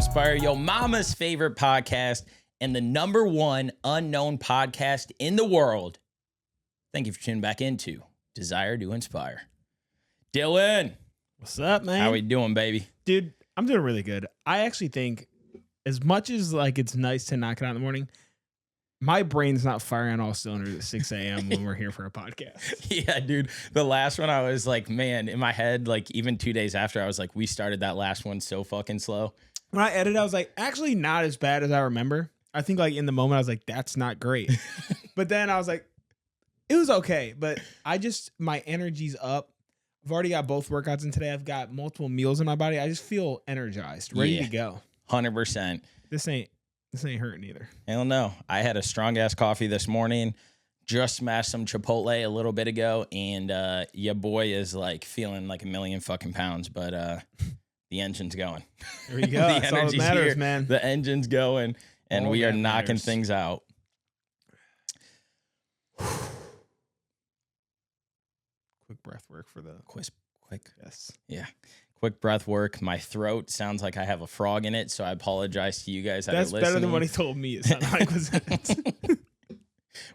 Inspire, your mama's favorite podcast and the #1 unknown podcast in the world. Thank you for tuning back into Desire to Inspire. Dylan. What's up, man? How we doing, baby? Dude, I'm doing really good. I actually think as much as like it's nice to knock it out in the morning, my brain's not firing on all cylinders at 6 a.m. when we're here for a podcast. Yeah, dude. The last one, I was like, man, in my head, like even 2 days after, I was like, we started that last one so fucking slow. When I edited, I was like, actually not as bad as I remember. I think like in the moment, I was like, that's not great. But then I was like, it was okay. But my energy's up. I've already got both workouts in today. I've got multiple meals in my body. I just feel energized, ready to go. 100%. This ain't hurting either. Hell no. I had a strong ass coffee this morning. Just smashed some Chipotle a little bit ago, and your boy is like feeling like a million fucking pounds, but the engine's going. There you go. That's all that matters, here. Man. The engine's going, and we are knocking things out. Quick breath work for the quick. Yes. Yeah. Quick breath work. My throat sounds like I have a frog in it, so I apologize to you guys that are listening. That's better than what he told me. It sounded like was it.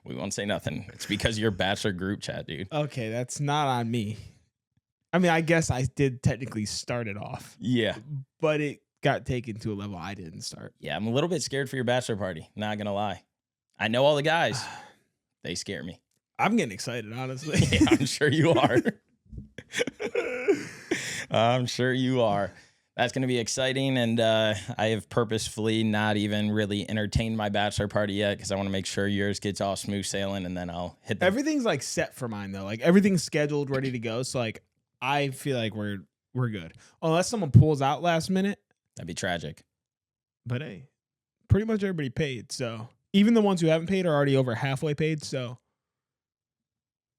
We won't say nothing. It's because of your bachelor group chat, dude. Okay, that's not on me. I mean, I guess I did technically start it off. Yeah. But it got taken to a level I didn't start. Yeah, I'm a little bit scared for your bachelor party. Not gonna lie. I know all the guys. They scare me. I'm getting excited, honestly. Yeah, I'm sure you are. I'm sure you are. That's going to be exciting, and I have purposefully not even really entertained my bachelor party yet because I want to make sure yours gets all smooth sailing, and then I'll hit Everything's like set for mine, though. Like everything's scheduled, ready to go. So like I feel like we're good. Unless someone pulls out last minute. That'd be tragic. But hey, pretty much everybody paid. So even the ones who haven't paid are already over halfway paid. So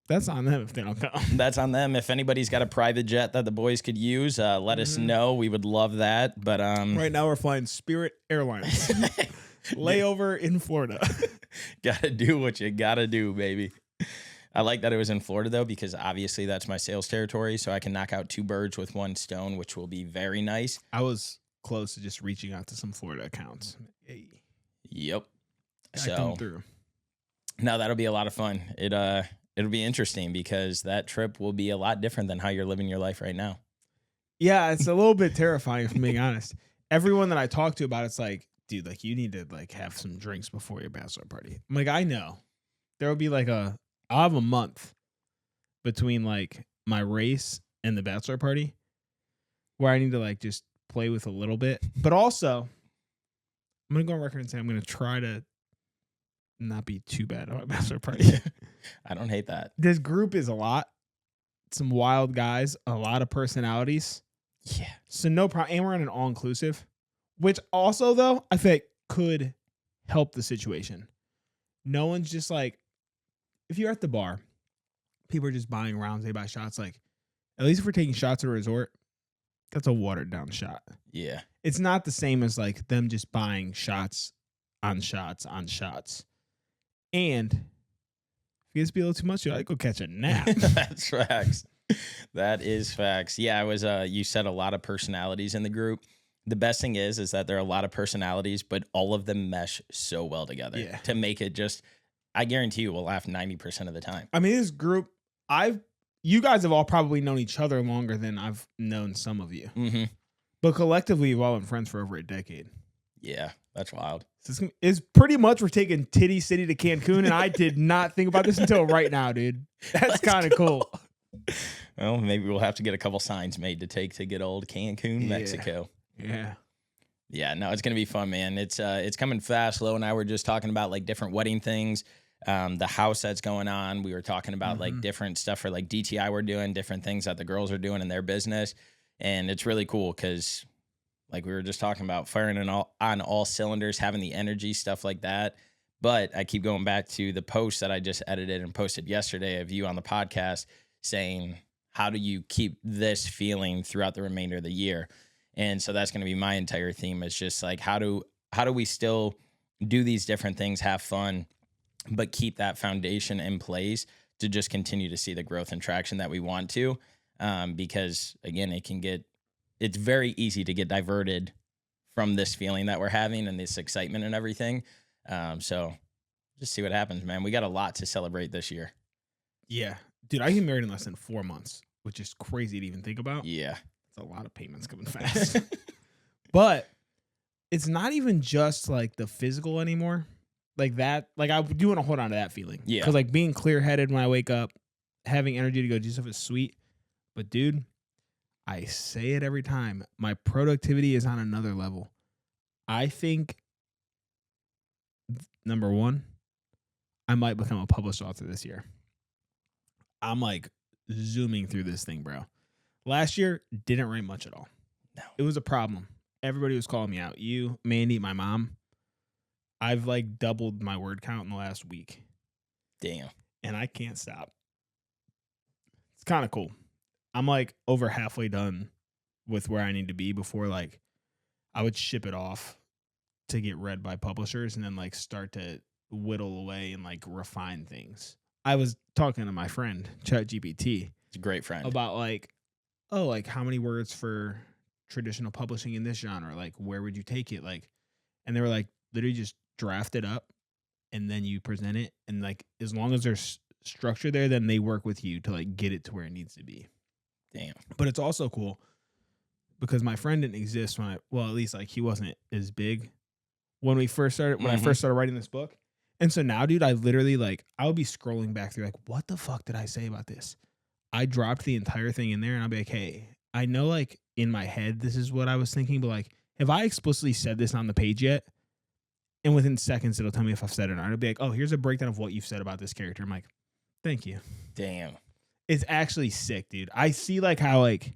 that's on them if they don't come. That's on them. If anybody's got a private jet that the boys could use, let us know. We would love that. But right now we're flying Spirit Airlines. Layover in Florida. Gotta do what you gotta do, baby. I like that it was in Florida, though, because obviously that's my sales territory. So I can knock out 2 birds with 1 stone, which will be very nice. I was close to just reaching out to some Florida accounts. Hey. Yep. So come through. No, that'll be a lot of fun. It'll be interesting because that trip will be a lot different than how you're living your life right now. Yeah, it's a little bit terrifying, if I'm being honest. Everyone that I talk to about it's like, dude, like you need to like have some drinks before your bachelor party. I'm like, I know. There will be like I'll have a month between like my race and the bachelor party where I need to like just play with a little bit. But also, I'm going to go on record and say I'm going to try to not be too bad on my bachelor party. I don't hate that. This group is a lot. Some wild guys, a lot of personalities. Yeah. So no problem. And we're on an all-inclusive, which also, though, I think could help the situation. No one's just like, if you're at the bar, people are just buying rounds, they buy shots. Like, at least if we're taking shots at a resort, that's a watered-down shot. Yeah. It's not the same as like them just buying shots on shots on shots. And if it gets to be a little too much, you're like, go catch a nap. That's facts. That is facts. Yeah, I was. You said a lot of personalities in the group. The best thing is that there are a lot of personalities, but all of them mesh so well together to make it just. I guarantee you, we'll laugh 90% of the time. I mean, this group, you guys have all probably known each other longer than I've known some of you. Mm-hmm. But collectively, we've all been friends for over a decade. Yeah, that's wild. So it's pretty much we're taking Titty City to Cancun, and I did not think about this until right now, dude. That's kind of cool. Well, maybe we'll have to get a couple signs made to take to good old Cancun, Mexico. Yeah. Yeah, no, it's going to be fun, man. It's coming fast. Lo and I were just talking about like different wedding things, the house that's going on. We were talking about like different stuff for like DTI we're doing, different things that the girls are doing in their business. And it's really cool because like we were just talking about firing on all cylinders, having the energy, stuff like that. But I keep going back to the post that I just edited and posted yesterday of you on the podcast saying, how do you keep this feeling throughout the remainder of the year? And so that's going to be my entire theme. It's just like, how do we still do these different things, have fun, but keep that foundation in place to just continue to see the growth and traction that we want to? Because again, it's very easy to get diverted from this feeling that we're having and this excitement and everything. So just see what happens, man. We got a lot to celebrate this year. Yeah. Dude, I get married in less than 4 months, which is crazy to even think about. Yeah. It's a lot of payments coming fast. But it's not even just like the physical anymore. Like that, like I do want to hold on to that feeling. Yeah. Because like being clear-headed when I wake up, having energy to go do stuff is sweet. But dude, I say it every time. My productivity is on another level. I think, number one, I might become a published author this year. I'm like zooming through this thing, bro. Last year, didn't write much at all. No. It was a problem. Everybody was calling me out. You, Mandy, my mom. I've like doubled my word count in the last week. Damn. And I can't stop. It's kind of cool. I'm like over halfway done with where I need to be before like I would ship it off to get read by publishers and then like start to whittle away and like refine things. I was talking to my friend, ChatGPT. It's a great friend. About like, oh, like how many words for traditional publishing in this genre? Like, where would you take it? Like, and they were like, literally just draft it up and then you present it. And like, as long as there's structure there, then they work with you to like get it to where it needs to be. Damn. But it's also cool because my friend didn't exist when at least like he wasn't as big when I first started writing this book. And so now, dude, I literally like, I would be scrolling back through like, what the fuck did I say about this? I dropped the entire thing in there and I'll be like, hey, I know like in my head, this is what I was thinking, but like, have I explicitly said this on the page yet? And within seconds, it'll tell me if I've said it or not. It'll be like, oh, here's a breakdown of what you've said about this character. I'm like, thank you. Damn. It's actually sick, dude. I see like how like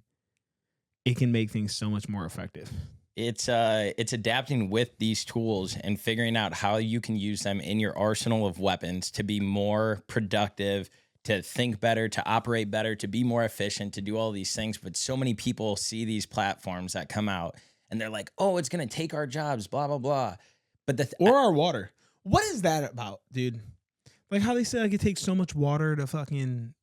it can make things so much more effective. It's adapting with these tools and figuring out how you can use them in your arsenal of weapons to be more productive, to think better, to operate better, to be more efficient, to do all these things. But so many people see these platforms that come out and they're like, oh, it's going to take our jobs, blah, blah, blah. But or our water. What is that about, dude? Like how they say like it takes so much water to fucking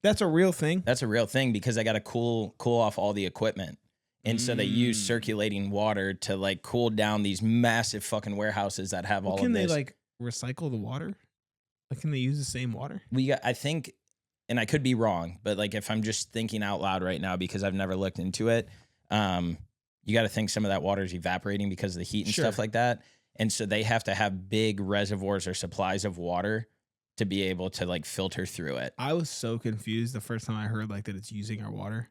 that's a real thing. That's a real thing because I got to cool off all the equipment. And so they use circulating water to like cool down these massive fucking warehouses that have all of this. Can they like recycle the water? Like can they use the same water? I think, and I could be wrong, but like if I'm just thinking out loud right now because I've never looked into it, you got to think some of that water is evaporating because of the heat and stuff like that. And so they have to have big reservoirs or supplies of water to be able to like filter through it. I was so confused the first time I heard like that it's using our water.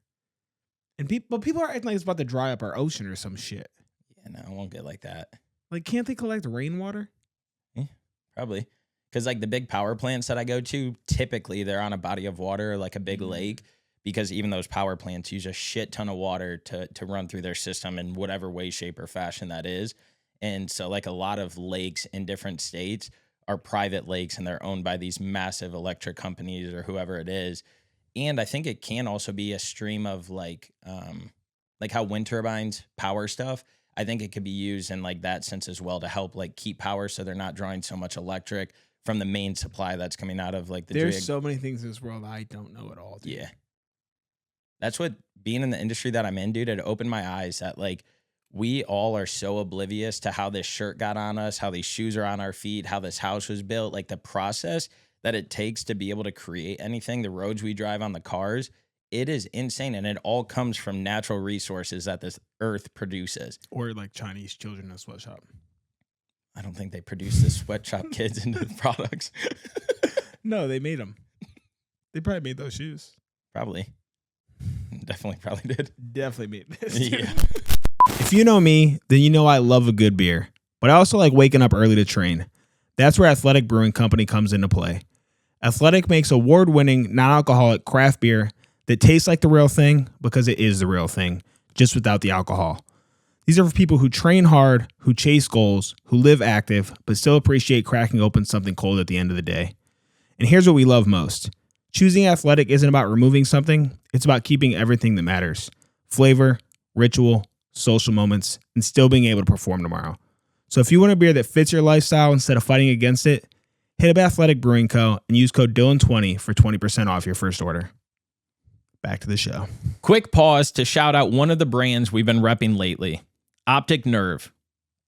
And people are acting like it's about to dry up our ocean or some shit. Yeah, no, it won't get like that. Like, can't they collect rainwater? Yeah, probably. Because like the big power plants that I go to, typically they're on a body of water, like a big lake, because even those power plants use a shit ton of water to run through their system in whatever way, shape, or fashion that is. And so like a lot of lakes in different states are private lakes and they're owned by these massive electric companies or whoever it is. And I think it can also be a stream of like how wind turbines power stuff. I think it could be used in like that sense as well to help like keep power so they're not drawing so much electric from the main supply that's coming out of like the There's so many things in this world I don't know at all, dude. Yeah. That's what being in the industry that I'm in, dude, it opened my eyes that like we all are so oblivious to how this shirt got on us, how these shoes are on our feet, how this house was built, like the process that it takes to be able to create anything, the roads we drive on, the cars, it is insane. And it all comes from natural resources that this earth produces. Or like Chinese children in a sweatshop. I don't think they produce the sweatshop kids into the products. No, they made them. They probably made those shoes. Probably. Definitely probably did. Definitely made this. Yeah. If you know me, then you know I love a good beer. But I also like waking up early to train. That's where Athletic Brewing Company comes into play. Athletic makes award-winning, non-alcoholic craft beer that tastes like the real thing because it is the real thing, just without the alcohol. These are for people who train hard, who chase goals, who live active, but still appreciate cracking open something cold at the end of the day. And here's what we love most. Choosing Athletic isn't about removing something, it's about keeping everything that matters. Flavor, ritual, social moments, and still being able to perform tomorrow. So if you want a beer that fits your lifestyle instead of fighting against it, hit up Athletic Brewing Co. and use code Dylan20 for 20% off your first order. Back to the show. Quick pause to shout out one of the brands we've been repping lately. Optic Nerve.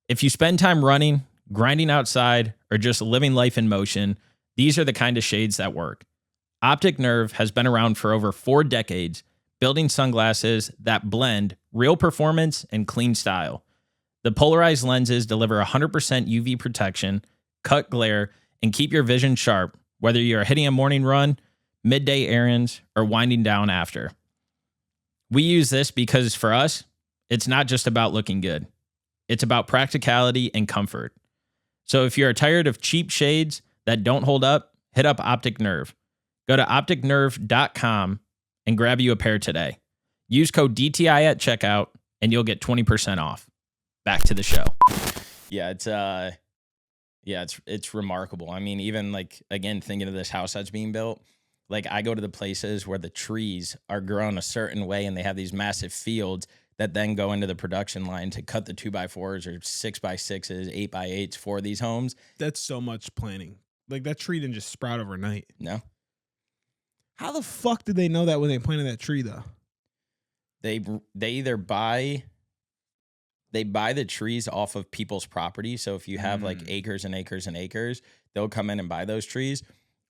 If you spend time running, grinding outside, or just living life in motion, these are the kind of shades that work. Optic Nerve has been around for over 4 decades, building sunglasses that blend real performance and clean style. The polarized lenses deliver 100% UV protection, cut glare, and keep your vision sharp, whether you're hitting a morning run, midday errands, or winding down after. We use this because for us, it's not just about looking good. It's about practicality and comfort. So if you're tired of cheap shades that don't hold up, hit up Optic Nerve. Go to opticnerve.com and grab you a pair today. Use code DTI at checkout and you'll get 20% off. Back to the show. It's remarkable. I mean, even like, again, thinking of this house that's being built, like I go to the places where the trees are grown a certain way and they have these massive fields that then go into the production line to cut the 2x4s or 6x6s, 8x8s for these homes. That's so much planning. Like that tree didn't just sprout overnight. No. How the fuck did they know that when they planted that tree though? They either buy the trees off of people's property. So if you have like acres and acres and acres, they'll come in and buy those trees.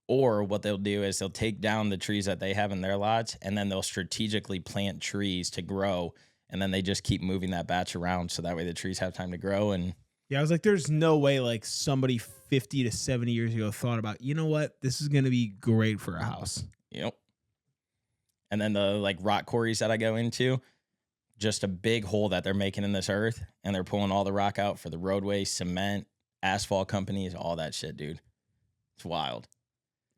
Or what they'll do is they'll take down the trees that they have in their lots and then they'll strategically plant trees to grow. And then they just keep moving that batch around so that way the trees have time to grow. And yeah, I was like, there's no way like somebody 50 to 70 years ago thought about, you know what, this is going to be great for a house. Yep. And then the like rock quarries that I go into, just a big hole that they're making in this earth. And they're pulling all the rock out for the roadway, cement, asphalt companies, all that shit, dude. It's wild.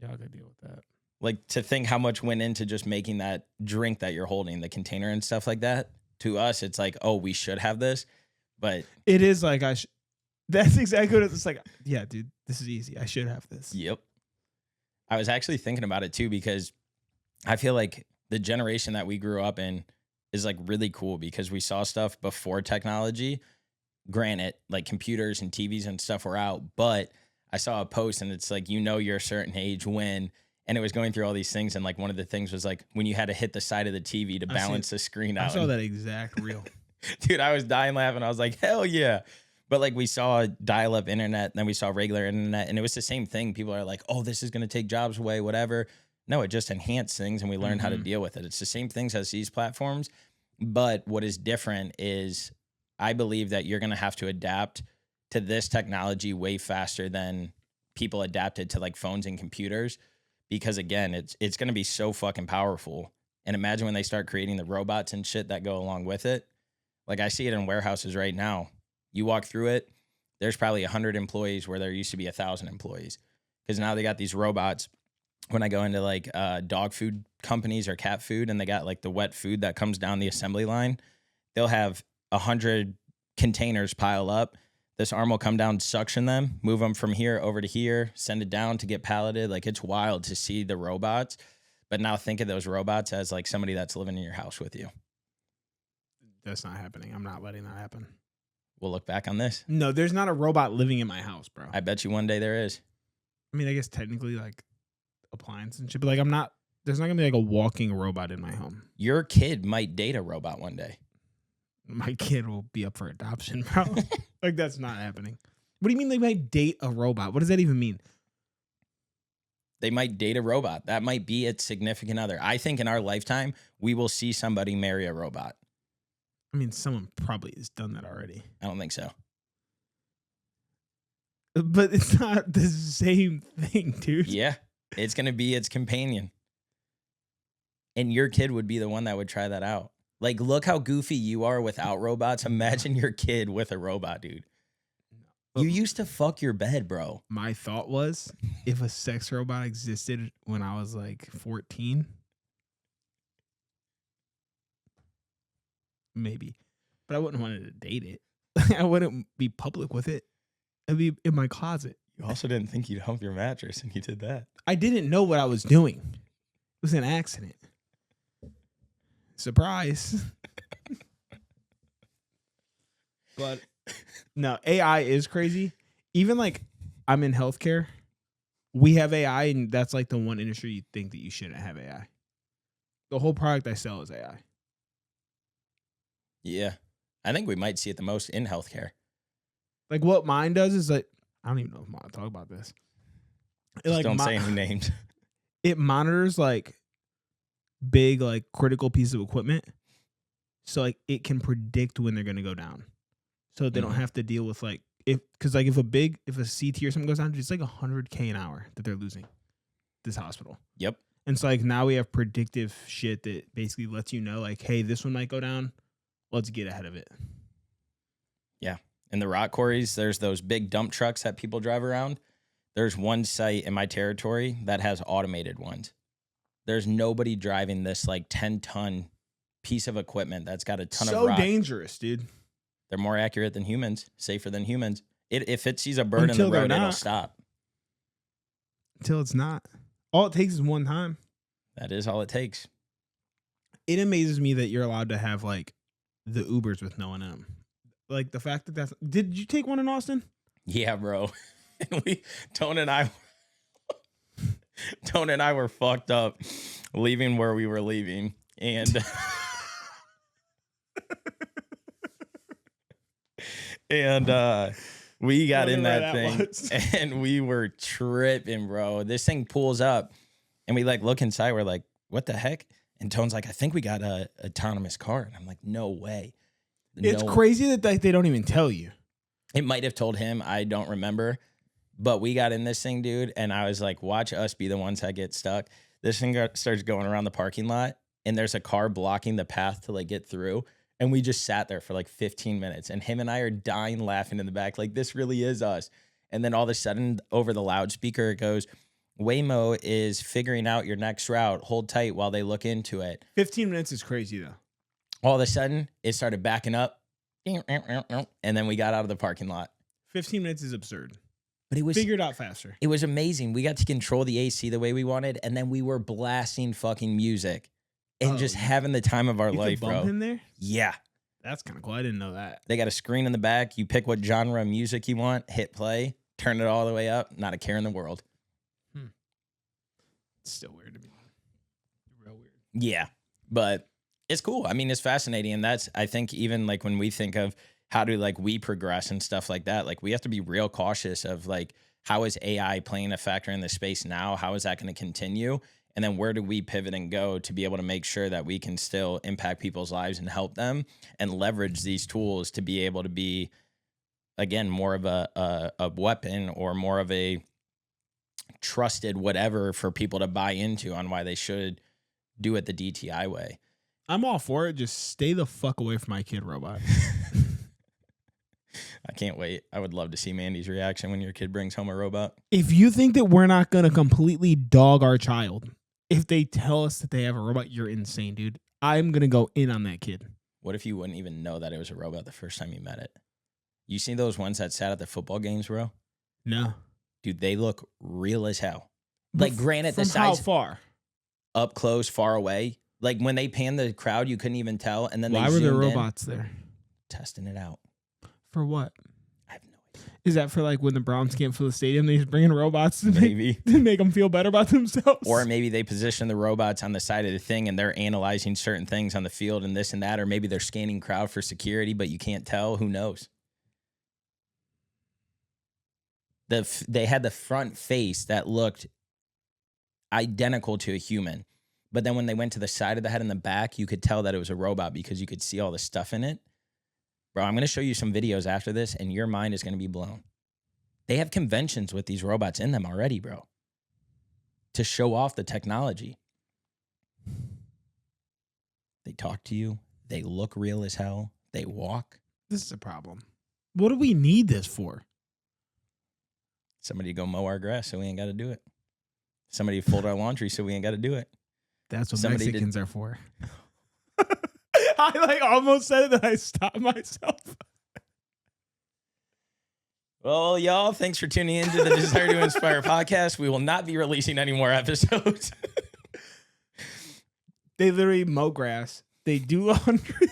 Yeah, I could deal with that. Like to think how much went into just making that drink that you're holding, the container and stuff like that. To us, it's like, oh, we should have this, but it is like that's exactly what it's like. Yeah, dude, this is easy. I should have this. Yep. I was actually thinking about it too because I feel like the generation that we grew up in is like really cool because we saw stuff before technology. Granted, like computers and TVs and stuff were out, but I saw a post and it's like, you're a certain age when. And it was going through all these things. And like one of the things was like when you had to hit the side of the TV to balance the screen out. I saw that exact reel. Dude, I was dying laughing. I was like, hell yeah. But like we saw dial-up internet, then we saw regular internet. And it was the same thing. People are like, oh, this is going to take jobs away, whatever. No, it just enhanced things and we learned how to deal with it. It's the same things as these platforms. But what is different is I believe that you're going to have to adapt to this technology way faster than people adapted to like phones and computers. Because again, it's going to be so fucking powerful. And imagine when they start creating the robots and shit that go along with it. Like I see it in warehouses right now. You walk through it, there's probably 100 employees where there used to be 1,000 employees. Because now they got these robots. When I go into like dog food companies or cat food and they got like the wet food that comes down the assembly line, they'll have 100 containers pile up. This arm will come down, suction them, move them from here over to here, send it down to get palleted. Like it's wild to see the robots. But now think of those robots as like somebody that's living in your house with you. That's not happening. I'm not letting that happen. We'll look back on this. No, there's not a robot living in my house, bro. I bet you one day there is. I mean, I guess technically like appliance and shit, but like there's not gonna be like a walking robot in my home. Your kid might date a robot one day. My kid will be up for adoption, bro. Like, that's not happening. What do you mean they might date a robot? What does that even mean? They might date a robot. That might be its significant other. I think in our lifetime, we will see somebody marry a robot. I mean, someone probably has done that already. I don't think so. But it's not the same thing, dude. Yeah, it's going to be its companion. And your kid would be the one that would try that out. Like, look how goofy you are without robots. Imagine your kid with a robot, dude. You used to fuck your bed, bro. My thought was, if a sex robot existed when I was like 14, maybe. But I wouldn't want to date it. I wouldn't be public with it. It'd be in my closet. You also didn't think you'd hump your mattress, and you did that. I didn't know what I was doing. It was an accident. Surprise. But no, AI is crazy. Even like I'm in healthcare, we have AI, and that's like the one industry you think that you shouldn't have AI. The whole product I sell is AI. Yeah. I think we might see it the most in healthcare. Like what mine does is like, I don't even know if I want to talk about this. Just don't say any names. It monitors like big, like critical piece of equipment. So like it can predict when they're going to go down. So they don't have to deal with like, because like if a CT or something goes down, it's like $100K an hour that they're losing this hospital. Yep. And so like now we have predictive shit that basically lets you know like, hey, this one might go down. Let's get ahead of it. Yeah. In the rock quarries, there's those big dump trucks that people drive around. There's one site in my territory that has automated ones. There's nobody driving this like 10-ton piece of equipment that's got a ton of rock. So dangerous, dude. They're more accurate than humans, safer than humans. If it sees a bird in the road, it'll stop. Until it's not. All it takes is one time. That is all it takes. It amazes me that you're allowed to have like the Ubers with no one in them. Like the fact that did you take one in Austin? Yeah, bro. And Tone and I were fucked up leaving where we were leaving. And we got in that thing and we were tripping, bro. This thing pulls up and we like look inside. We're like, what the heck? And Tone's like, I think we got a autonomous car. And I'm like, no way. It's crazy that they don't even tell you. It might have told him. I don't remember. But we got in this thing, dude, and I was like, watch us be the ones that get stuck. This thing starts going around the parking lot, and there's a car blocking the path to, like, get through. And we just sat there for, like, 15 minutes. And him and I are dying laughing in the back, like, this really is us. And then all of a sudden, over the loudspeaker, it goes, Waymo is figuring out your next route. Hold tight while they look into it. 15 minutes is crazy, though. All of a sudden, it started backing up. And then we got out of the parking lot. 15 minutes is absurd. But it was figured out faster. It was amazing. We got to control the AC the way we wanted, and then we were blasting fucking music and just having the time of our life, bro. In there? Yeah. That's kind of cool. I didn't know that. They got a screen in the back. You pick what genre of music you want, hit play, turn it all the way up. Not a care in the world. It's still weird to me. Real weird. Yeah, but it's cool. I mean, it's fascinating, and that's, I think, even like when we think of how do like we progress and stuff like that, like we have to be real cautious of like, how is AI playing a factor in the space now? How is that going to continue? And then where do we pivot and go to be able to make sure that we can still impact people's lives and help them and leverage these tools to be able to be, again, more of a weapon or more of a trusted whatever for people to buy into on why they should do it the DTI way. I'm all for it. Just stay the fuck away from my kid robot. I can't wait. I would love to see Mandy's reaction when your kid brings home a robot. If you think that we're not going to completely dog our child, if they tell us that they have a robot, you're insane, dude. I'm going to go in on that kid. What if you wouldn't even know that it was a robot the first time you met it? You seen those ones that sat at the football games, bro? No. Dude, they look real as hell. Like, granted, the size. How far? Up close, far away. Like, when they panned the crowd, you couldn't even tell. And then why were there robots there? Testing it out. For what? I have no idea. Is that for like when the Browns can't fill the stadium, they just bring in robots to maybe make them feel better about themselves? Or maybe they position the robots on the side of the thing and they're analyzing certain things on the field and this and that. Or maybe they're scanning crowd for security, but you can't tell. Who knows? They had the front face that looked identical to a human. But then when they went to the side of the head and the back, you could tell that it was a robot because you could see all the stuff in it. Bro, I'm going to show you some videos after this, and your mind is going to be blown. They have conventions with these robots in them already, bro, to show off the technology. They talk to you. They look real as hell. They walk. This is a problem. What do we need this for? Somebody to go mow our grass so we ain't got to do it. Somebody to fold our laundry so we ain't got to do it. That's what Mexicans are for. I like almost said it, then I stopped myself. Well, y'all, thanks for tuning in to the Desire to Inspire podcast. We will not be releasing any more episodes. They literally mow grass. They do laundry.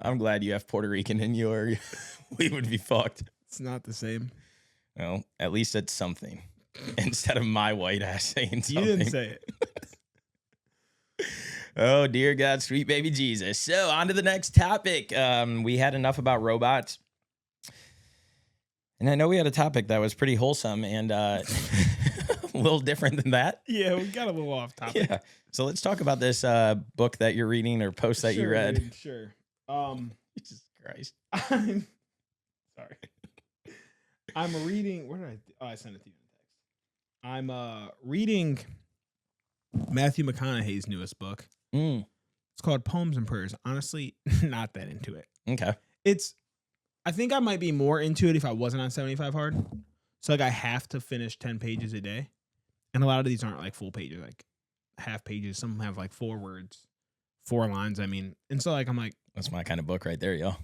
I'm glad you have Puerto Rican in you, or we would be fucked. It's not the same. Well, at least it's something. Instead of my white ass saying something. You didn't say it. Oh, dear God, sweet baby Jesus. So on to the next topic. We had enough about robots. And I know we had a topic that was pretty wholesome and a little different than that. Yeah, we got a little off topic. Yeah. So let's talk about this book that you're reading or post that you read. Dude, sure. Jesus Christ. I'm sorry. I'm reading. Where did I? Oh, I sent it to you in text. I'm reading Matthew McConaughey's newest book. It's called Poems and Prayers. Honestly, not that into it. Okay. I think I might be more into it if I wasn't on 75 hard. So like I have to finish 10 pages a day. And a lot of these aren't like full pages, like half pages. Some have like 4 words, 4 lines. I mean, and so like I'm like, that's my kind of book right there, yo.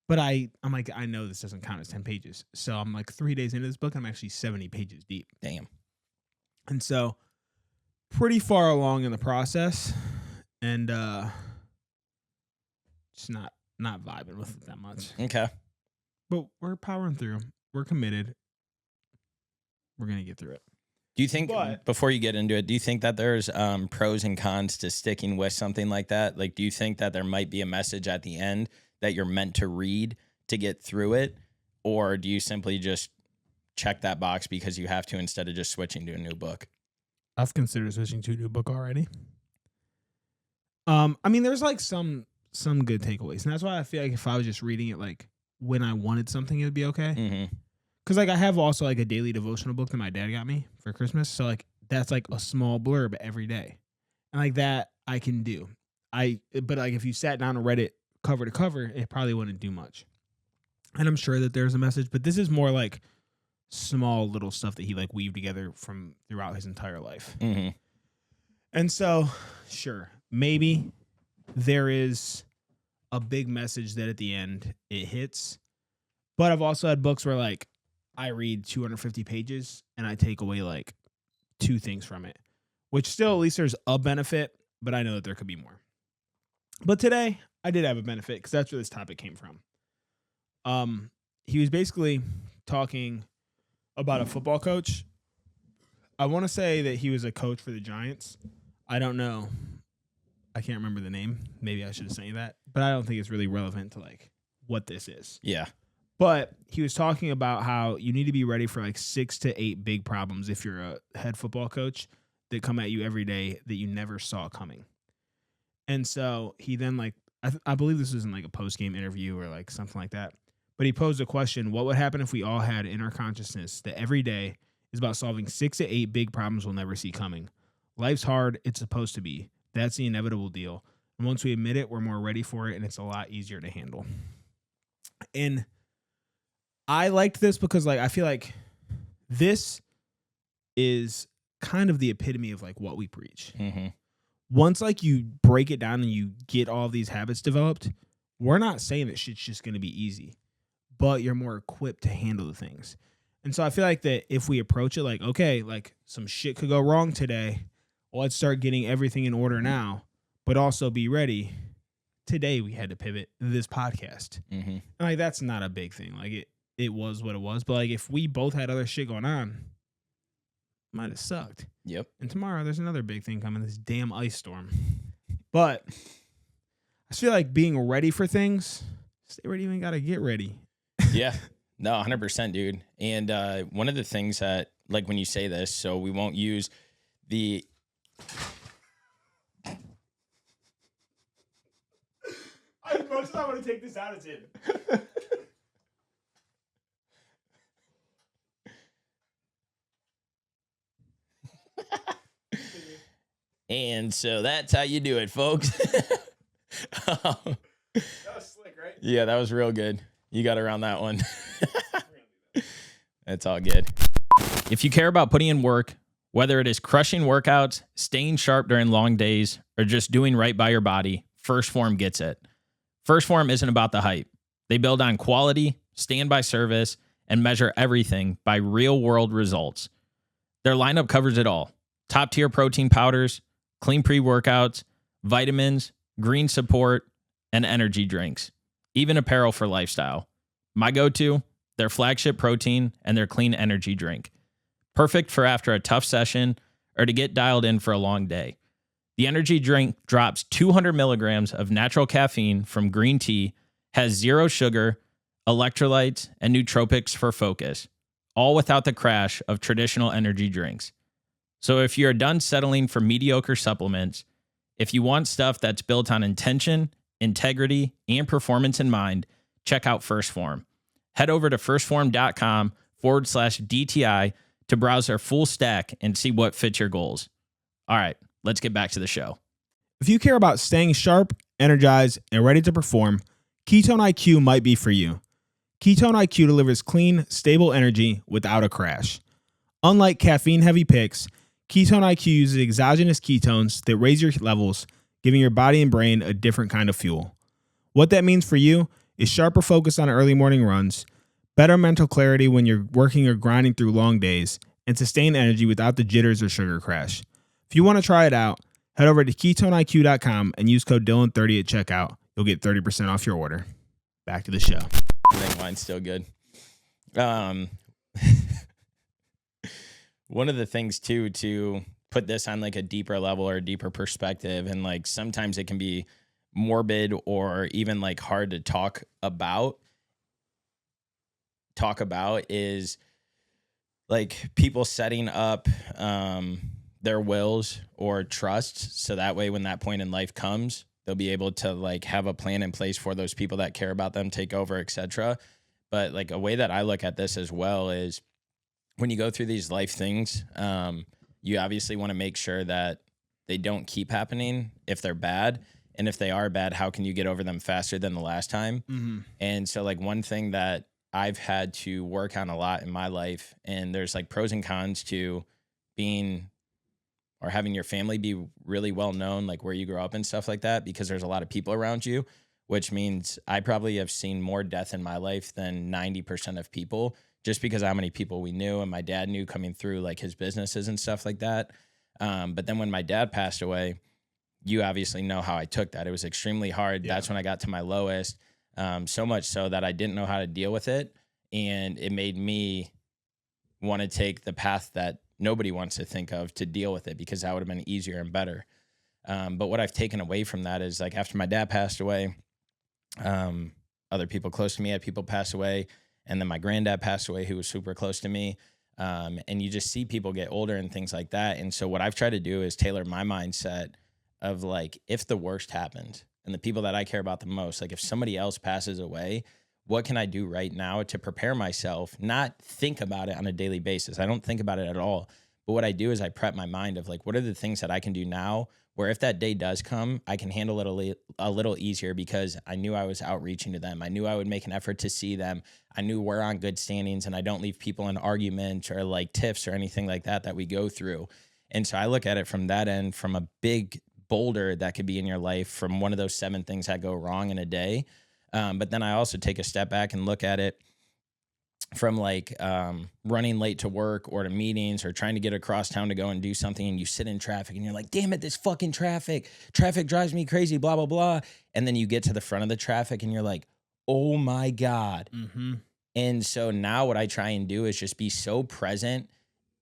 But I'm like, I know this doesn't count as 10 pages. So I'm like 3 days into this book, I'm actually 70 pages deep. Damn. And so pretty far along in the process, and just not vibing with it that much. Okay. But we're powering through. We're committed. We're going to get through it. Do you think, before you get into it, do you think that there's pros and cons to sticking with something like that? Like, do you think that there might be a message at the end that you're meant to read to get through it? Or do you simply just check that box because you have to instead of just switching to a new book? I've considered switching to a new book already. I mean, there's like some good takeaways. And that's why I feel like if I was just reading it like when I wanted something, it would be okay. Mm-hmm. Because like I have also like a daily devotional book that my dad got me for Christmas. So like that's like a small blurb every day. And like that I can do. But like if you sat down and read it cover to cover, it probably wouldn't do much. And I'm sure that there's a message, but this is more like small little stuff that he like weaved together from throughout his entire life. Mm-hmm. And so, sure, maybe there is a big message that at the end it hits. But I've also had books where like I read 250 pages and I take away like 2 things from it, which still at least there's a benefit, but I know that there could be more. But today I did have a benefit because that's where this topic came from. He was basically talking about a football coach. I want to say that he was a coach for the Giants. I don't know. I can't remember the name. Maybe I should have sent you that, but I don't think it's really relevant to like what this is. Yeah. But he was talking about how you need to be ready for like 6 to 8 big problems if you're a head football coach that come at you every day that you never saw coming. And so he then like, I believe this was in like a post-game interview or like something like that. But he posed a question, what would happen if we all had in our consciousness that every day is about solving 6 to 8 big problems we'll never see coming? Life's hard. It's supposed to be. That's the inevitable deal. And once we admit it, we're more ready for it, and it's a lot easier to handle. And I liked this because like I feel like this is kind of the epitome of like what we preach. Mm-hmm. Once like you break it down and you get all these habits developed, we're not saying that shit's just going to be easy, but you're more equipped to handle the things. And so I feel like that if we approach it like, okay, like some shit could go wrong today, let's start getting everything in order now, but also be ready. Today we had to pivot this podcast. Mm-hmm. And like that's not a big thing. Like it was what it was. But like if we both had other shit going on, might have sucked. Yep. And tomorrow there's another big thing coming, this damn ice storm. But I just feel like being ready for things, stay ready, you ain't gotta get ready. Yeah. No, 100%, dude. And one of the things that, like when you say this, so we won't use the... As much as I want to take this out, it's in. And so that's how you do it, folks. That was slick, right? Yeah, that was real good. You got around that one. That's all good. If you care about putting in work, whether it is crushing workouts, staying sharp during long days, or just doing right by your body, First Form gets it. First Form isn't about the hype. They build on quality, stand by service, and measure everything by real-world results. Their lineup covers it all. Top-tier protein powders, clean pre-workouts, vitamins, green support, and energy drinks. Even apparel for lifestyle. My go-to, their flagship protein and their clean energy drink. Perfect for after a tough session or to get dialed in for a long day. The energy drink drops 200 milligrams of natural caffeine from green tea, has 0 sugar, electrolytes, and nootropics for focus, all without the crash of traditional energy drinks. So if you're done settling for mediocre supplements, if you want stuff that's built on intention, integrity, and performance in mind, check out First Form. Head over to firstform.com/DTI to browse our full stack and see what fits your goals. All right, let's get back to the show. If you care about staying sharp, energized, and ready to perform, Ketone IQ might be for you. Ketone IQ delivers clean, stable energy without a crash. Unlike caffeine-heavy picks, Ketone IQ uses exogenous ketones that raise your levels, giving your body and brain a different kind of fuel. What that means for you is sharper focus on early morning runs, better mental clarity when you're working or grinding through long days, and sustained energy without the jitters or sugar crash. If you want to try it out, head over to KetoneIQ.com and use code Dylan30 at checkout. You'll get 30% off your order. Back to the show. I think mine's still good. One of the things too, to put this on like a deeper level or a deeper perspective, and like sometimes it can be morbid or even like hard to talk about is like people setting up their wills or trusts, so that way when that point in life comes, they'll be able to like have a plan in place for those people that care about them, take over, etc. But like a way that I look at this as well is when you go through these life things, you obviously want to make sure that they don't keep happening if they're bad. And if they are bad, how can you get over them faster than the last time? Mm-hmm. And so like one thing that I've had to work on a lot in my life, and there's like pros and cons to being or having your family be really well known, like where you grow up and stuff like that, because there's a lot of people around you, which means I probably have seen more death in my life than 90% of people, just because of how many people we knew and my dad knew coming through like his businesses and stuff like that. But then when my dad passed away, you obviously know how I took that. It was extremely hard. Yeah. That's when I got to my lowest, so much so that I didn't know how to deal with it. And it made me want to take the path that nobody wants to think of to deal with it, because that would have been easier and better. But what I've taken away from that is like after my dad passed away, other people close to me had people pass away. And then my granddad passed away, who was super close to me. And you just see people get older and things like that. And so what I've tried to do is tailor my mindset of like, if the worst happens and the people that I care about the most, like if somebody else passes away, what can I do right now to prepare myself, not think about it on a daily basis? I don't think about it at all. But what I do is I prep my mind of like, what are the things that I can do now where if that day does come, I can handle it a little easier, because I knew I was outreaching to them. I knew I would make an effort to see them. I knew we're on good standings and I don't leave people in arguments or like tiffs or anything like that we go through. And so I look at it from that end, from a big boulder that could be in your life, from one of those 7 things that go wrong in a day. But then I also take a step back and look at it from like running late to work or to meetings or trying to get across town to go and do something, and you sit in traffic and you're like, damn it, this fucking traffic drives me crazy, blah, blah, blah. And then you get to the front of the traffic and you're like, oh my God. Mm-hmm. And so now what I try and do is just be so present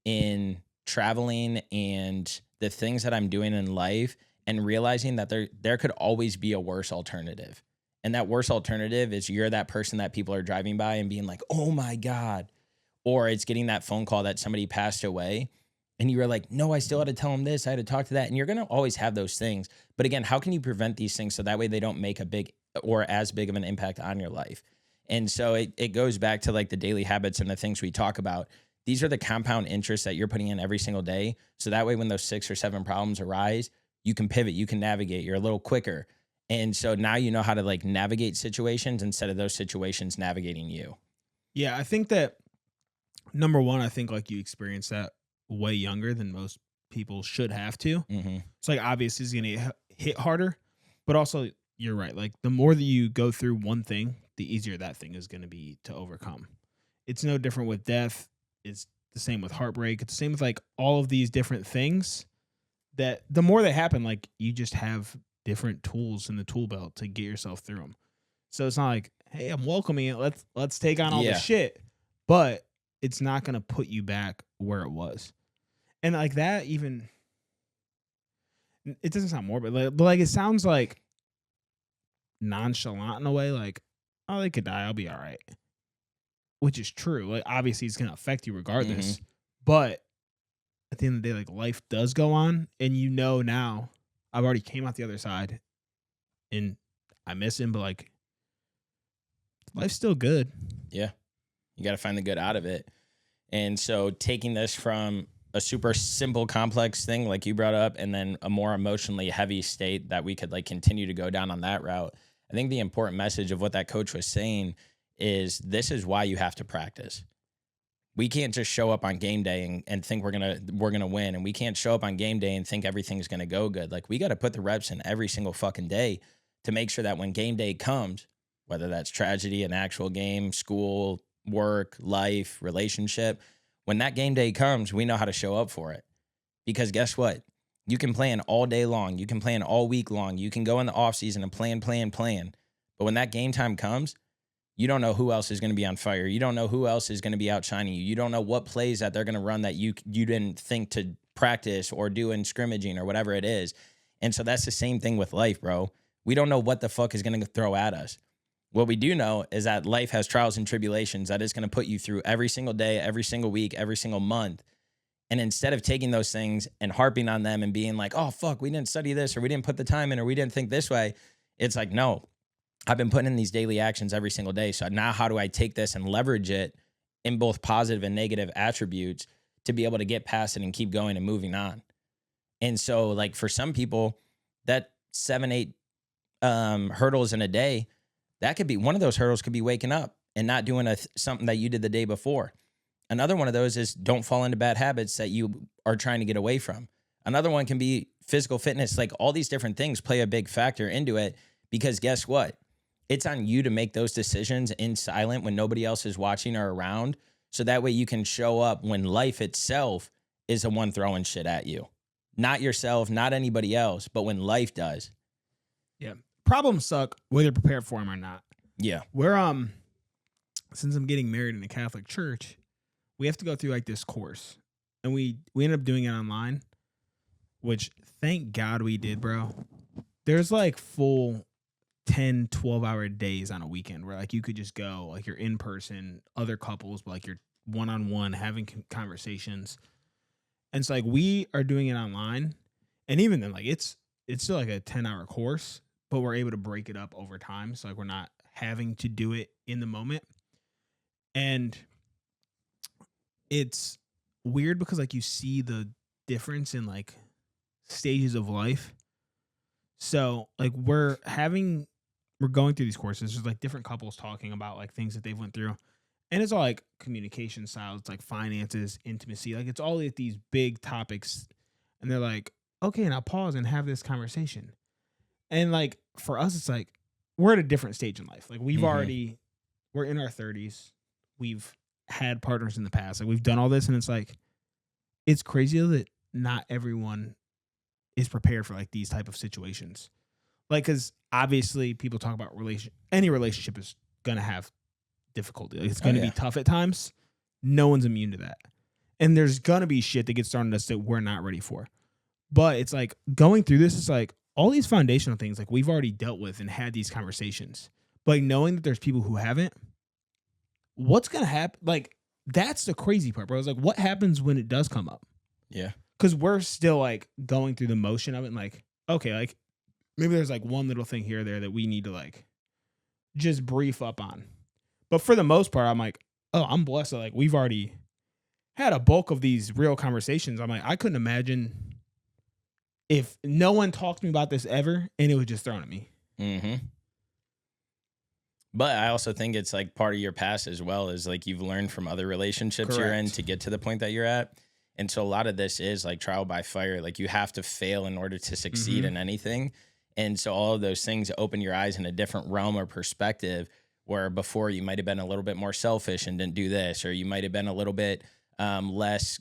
in traveling and the things that I'm doing in life, and realizing that there could always be a worse alternative. And that worst alternative is you're that person that people are driving by and being like, oh my God. Or it's getting that phone call that somebody passed away and you were like, no, I still had to tell them this. I had to talk to that. And you're going to always have those things. But again, how can you prevent these things so that way they don't make a big or as big of an impact on your life? And so it goes back to like the daily habits and the things we talk about. These are the compound interests that you're putting in every single day. So that way when those 6 or 7 problems arise, you can pivot, you can navigate, you're a little quicker. And so now you know how to like navigate situations instead of those situations navigating you. Yeah, I think that number one, I think like you experience that way younger than most people should have to. Mm-hmm. It's like obviously it's going to hit harder, but also you're right. Like the more that you go through one thing, the easier that thing is going to be to overcome. It's no different with death. It's the same with heartbreak. It's the same with like all of these different things that the more they happen, like you just have different tools in the tool belt to get yourself through them. So it's not like, hey, I'm welcoming it. Let's take on all this shit. But it's not going to put you back where it was. And like that, even it doesn't sound morbid, but like it sounds like nonchalant in a way, like, oh, they could die, I'll be all right, which is true. Like, obviously, it's gonna affect you regardless, but at the end of the day, like, life does go on, and now, I've already came out the other side, and I miss him, but like, life's still good. Yeah. You got to find the good out of it. And so taking this from a super simple, complex thing like you brought up, and then a more emotionally heavy state that we could like continue to go down on that route. I think the important message of what that coach was saying is this is why you have to practice. We can't just show up on game day and think we're gonna win, and we can't show up on game day and think everything's gonna go good. Like, we got to put the reps in every single fucking day to make sure that when game day comes, whether that's tragedy, an actual game, school, work, life, relationship, when that game day comes, we know how to show up for it. Because guess what? You can plan all day long. You can plan all week long. You can go in the off season and plan. But when that game time comes, you don't know who else is going to be on fire. You don't know who else is going to be outshining you. You don't know what plays that they're going to run that you didn't think to practice or do in scrimmaging or whatever it is. And so that's the same thing with life, bro. We don't know what the fuck is going to throw at us. What we do know is that life has trials and tribulations that it's going to put you through every single day, every single week, every single month. And instead of taking those things and harping on them and being like, oh, fuck, we didn't study this, or we didn't put the time in, or we didn't think this way, it's like, no, I've been putting in these daily actions every single day. So now how do I take this and leverage it in both positive and negative attributes to be able to get past it and keep going and moving on? And so like for some people, that 7-8 hurdles in a day, that could be one of those hurdles could be waking up and not doing something that you did the day before. Another one of those is don't fall into bad habits that you are trying to get away from. Another one can be physical fitness. Like, all these different things play a big factor into it, because guess what? It's on you to make those decisions in silent when nobody else is watching or around. So that way you can show up when life itself is the one throwing shit at you. Not yourself, not anybody else, but when life does. Yeah. Problems suck whether you're prepared for them or not. Yeah. We're since I'm getting married in a Catholic church, we have to go through like this course, and we ended up doing it online, which thank God we did, bro. There's like full 10, 12-hour days on a weekend where like you could just go, like you're in person, other couples, but like you're one-on-one having conversations. And so like we are doing it online, and even then like it's still like a 10-hour course, but we're able to break it up over time. So like we're not having to do it in the moment. And it's weird because like you see the difference in like stages of life. So like we're going through these courses. There's like different couples talking about like things that they've went through. And it's all like communication styles, it's like finances, intimacy. Like it's all like these big topics. And they're like, okay, now pause and have this conversation. And like for us, it's like we're at a different stage in life. Like we're in our 30s. We've had partners in the past. Like we've done all this, and it's like it's crazy that not everyone is prepared for like these type of situations. Like, because obviously people talk about any relationship is gonna have difficulty. Like, it's gonna be tough at times. No one's immune to that, and there's gonna be shit that gets thrown at us that we're not ready for. But it's like going through this, it's like all these foundational things like we've already dealt with and had these conversations. But like, knowing that there's people who haven't, what's gonna happen? Like, that's the crazy part, bro. It's like, what happens when it does come up? Yeah. Because we're still like going through the motion of it, and like, okay, like maybe there's like one little thing here or there that we need to like just brief up on. But for the most part, I'm like, oh, I'm blessed that like we've already had a bulk of these real conversations. I'm like, I couldn't imagine if no one talked to me about this ever and it was just thrown at me. Mm-hmm. But I also think it's like part of your past as well, is like you've learned from other relationships you're in to get to the point that you're at. And so a lot of this is like trial by fire. Like you have to fail in order to succeed in anything. And so all of those things open your eyes in a different realm or perspective, where before you might have been a little bit more selfish and didn't do this, or you might have been a little bit less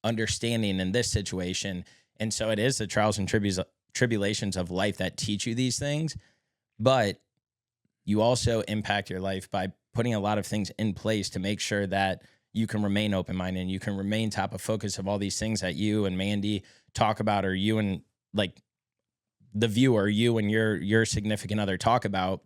understanding in this situation. And so it is the trials and tribulations of life that teach you these things. But you also impact your life by putting a lot of things in place to make sure that you can remain open-minded and you can remain top of focus of all these things that you and Mandy talk about, or you and like the viewer, you and your significant other talk about,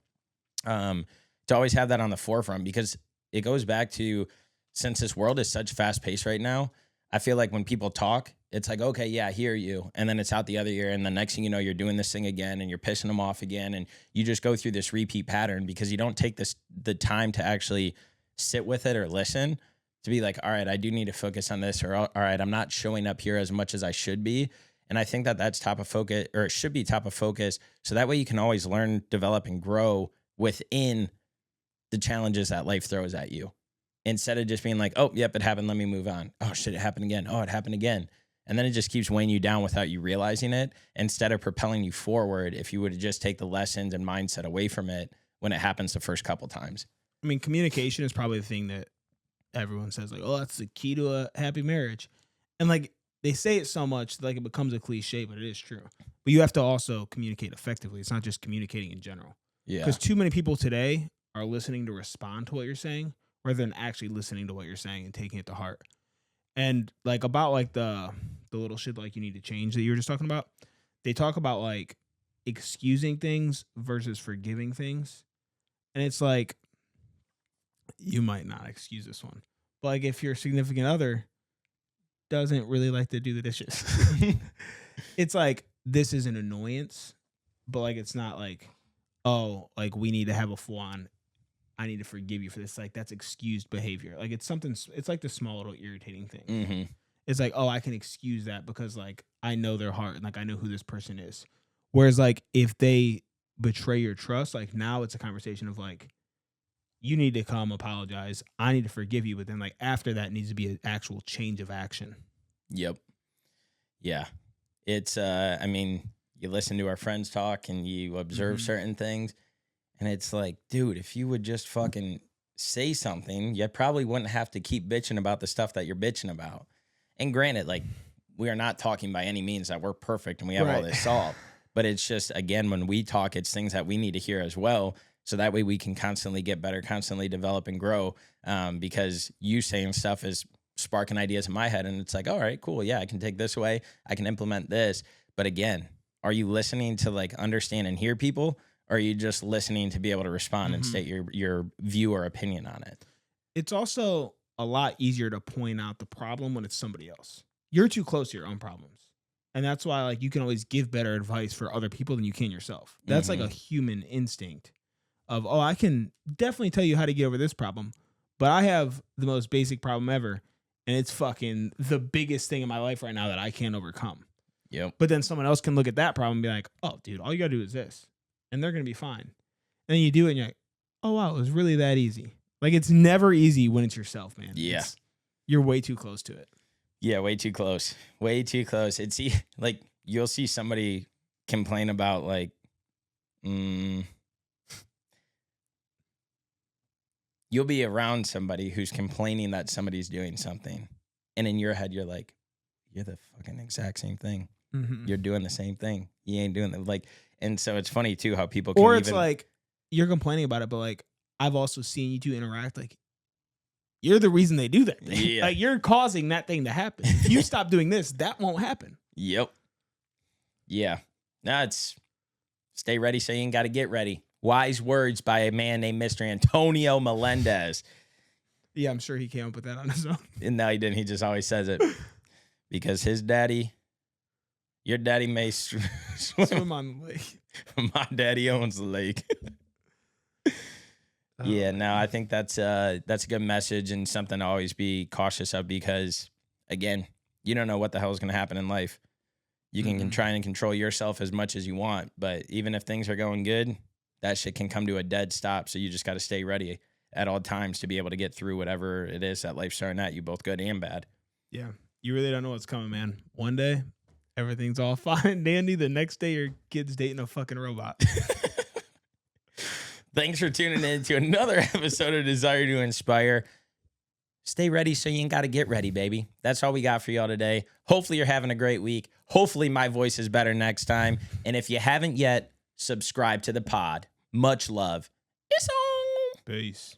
to always have that on the forefront, because it goes back to, since this world is such fast pace right now, I feel like when people talk, it's like, okay, yeah, I hear you. And then it's out the other ear. And the next thing you know, you're doing this thing again and you're pissing them off again. And you just go through this repeat pattern because you don't take the time to actually sit with it or listen, to be like, all right, I do need to focus on this, or all right, I'm not showing up here as much as I should be. And I think that that's top of focus, or it should be top of focus. So that way you can always learn, develop, and grow within the challenges that life throws at you. Instead of just being like, oh, yep, it happened, let me move on. Oh, shit, it happened again. Oh, it happened again. And then it just keeps weighing you down without you realizing it, instead of propelling you forward if you would just take the lessons and mindset away from it when it happens the first couple times. I mean, communication is probably the thing that everyone says, like, oh, that's the key to a happy marriage. And, like, they say it so much, like, it becomes a cliche, but it is true. But you have to also communicate effectively. It's not just communicating in general. Yeah. Because too many people today are listening to respond to what you're saying, rather than actually listening to what you're saying and taking it to heart. And like about like the little shit like you need to change that you were just talking about, they talk about like excusing things versus forgiving things. And it's like, you might not excuse this one, but like if your significant other doesn't really like to do the dishes, it's like, this is an annoyance, but like it's not like, oh, like we need to have a full on, I need to forgive you for this. Like, that's excused behavior. Like, it's something, it's like the small little irritating thing. Mm-hmm. It's like, oh, I can excuse that because, like, I know their heart and, like, I know who this person is. Whereas, like, if they betray your trust, like, now it's a conversation of, like, you need to come apologize. I need to forgive you. But then, like, after that needs to be an actual change of action. Yep. Yeah. It's, I mean, you listen to our friends talk and you observe certain things. And it's like, dude, if you would just fucking say something, you probably wouldn't have to keep bitching about the stuff that you're bitching about. And granted, like, we are not talking by any means that we're perfect and we have all this solved. But it's just, again, when we talk, it's things that we need to hear as well. So that way we can constantly get better, constantly develop and grow. Because you saying stuff is sparking ideas in my head. And it's like, all right, cool. Yeah, I can take this away. I can implement this. But again, are you listening to like understand and hear people? Or are you just listening to be able to respond and state your view or opinion on it? It's also a lot easier to point out the problem when it's somebody else. You're too close to your own problems. And that's why like you can always give better advice for other people than you can yourself. That's like a human instinct of, oh, I can definitely tell you how to get over this problem, but I have the most basic problem ever. And it's fucking the biggest thing in my life right now that I can't overcome. Yep. But then someone else can look at that problem and be like, oh, dude, all you got to do is this. And they're going to be fine. And then you do it and you're like, oh, wow, it was really that easy. Like, it's never easy when it's yourself, man. Yeah. You're way too close to it. Yeah, way too close. Way too close. It's like, you'll see somebody complain about, like, you'll be around somebody who's complaining that somebody's doing something. And in your head, you're like, you're the fucking exact same thing. Mm-hmm. You're doing the same thing. You ain't doing that. Like, and so it's funny too how people can, or it's like you're complaining about it, but like I've also seen you two interact. Like, you're the reason they do that thing. Yeah. Like, you're causing that thing to happen. If you stop doing this, that won't happen. Yep. Yeah. No, it's stay ready so you ain't got to get ready. Wise words by a man named Mr. Antonio Melendez. Yeah, I'm sure he came up with that on his own. And no, he didn't. He just always says it because his daddy. Your daddy may swim on the lake. My daddy owns the lake. Yeah, no, I think that's a good message and something to always be cautious of because, again, you don't know what the hell is going to happen in life. You can try and control yourself as much as you want, but even if things are going good, that shit can come to a dead stop. So you just got to stay ready at all times to be able to get through whatever it is that life's throwing at you, both good and bad. Yeah, you really don't know what's coming, man. One day, everything's all fine and dandy. The next day, your kid's dating a fucking robot. Thanks for tuning in to another episode of Desire to Inspire. Stay ready so you ain't got to get ready, baby. That's all we got for y'all today. Hopefully you're having a great week. Hopefully my voice is better next time. And if you haven't yet, subscribe to the pod. Much love. It's on. Peace.